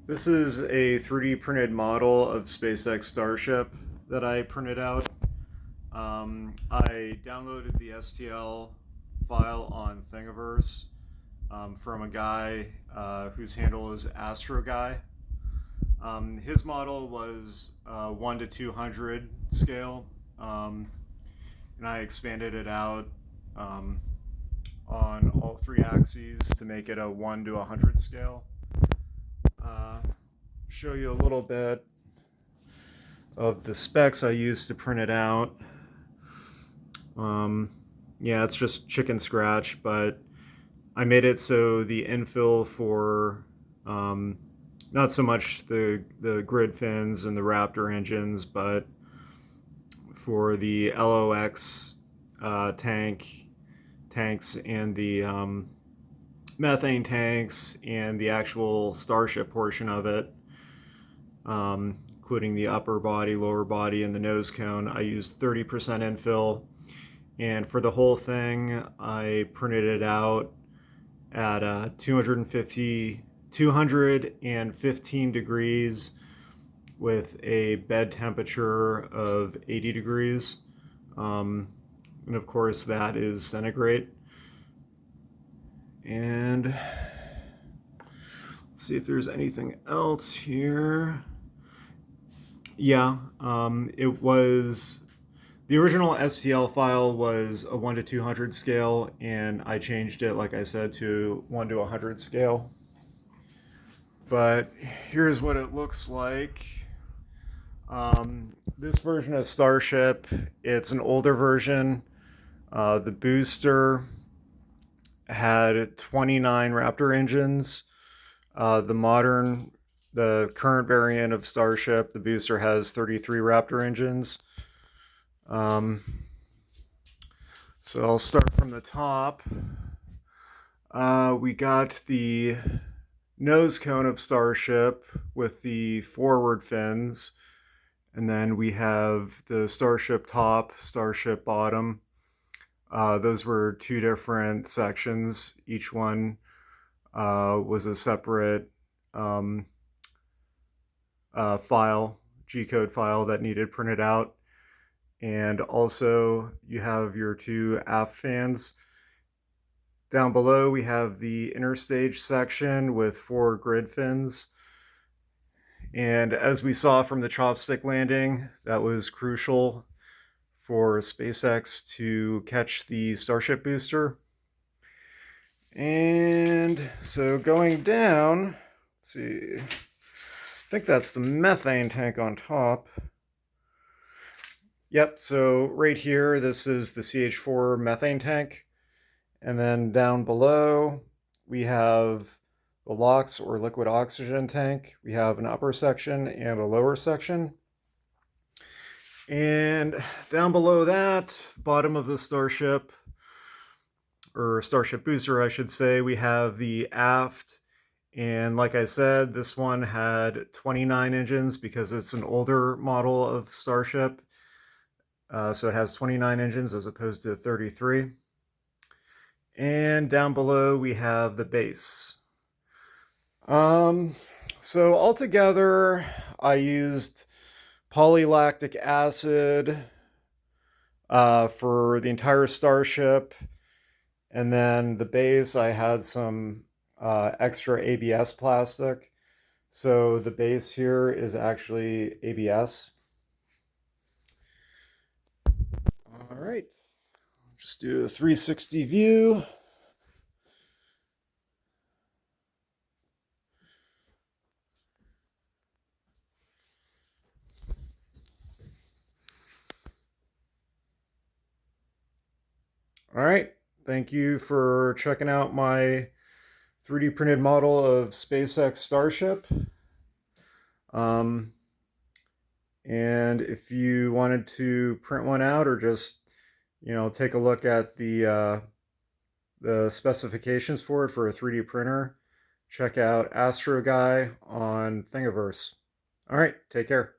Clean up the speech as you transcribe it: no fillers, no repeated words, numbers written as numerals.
This is a 3D printed model of SpaceX Starship that I printed out. I downloaded the STL file on Thingiverse from a guy whose handle is Astro Guy. His model was 1 to 200 scale, and I expanded it out on all three axes to make it a 1 to 100 scale. Show you a little bit of the specs I used to print it out. Yeah, it's just chicken scratch, but I made it so the infill for not so much the grid fins and the Raptor engines, but for the LOX tanks and the methane tanks and the actual Starship portion of it, including the upper body, lower body, and the nose cone. I used 30% infill, and for the whole thing, I printed it out at 215 degrees with a bed temperature of 80 degrees. And of course, that is centigrade. And let's see if there's anything else here. Yeah, it was, the original STL file was a 1 to 200 scale, and I changed it, like I said, to 1 to 100 scale. But here's what it looks like. This version of Starship, it's an older version. The booster had 29 Raptor engines. The current variant of Starship, the booster has 33 Raptor engines. So I'll start from the top. We got the nose cone of Starship with the forward fins, and then we have the Starship top, Starship bottom. Those were two different sections. Each one was a separate file, G-code file that needed printed out. And also you have your two aft fans. Down below we have the interstage section with 4 grid fins. And as we saw from the chopstick landing, that was crucial for SpaceX to catch the Starship booster. And so going down, let's see, I think that's the methane tank on top. Yep, so right here, this is the CH4 methane tank. And then down below, we have the LOX or liquid oxygen tank. We have an upper section and a lower section. And down below that, bottom of the Starship, or Starship booster, I should say, we have the aft. And like I said, this one had 29 engines because it's an older model of Starship. So it has 29 engines as opposed to 33. And down below we have the base. So altogether, I used polylactic acid for the entire Starship. And then the base, I had some extra ABS plastic. So the base here is actually ABS. All right, just do a 360 view. All right, thank you for checking out my 3D printed model of SpaceX Starship. And if you wanted to print one out or just, take a look at the specifications for it for a 3D printer, check out Astro Guy on Thingiverse. All right, take care.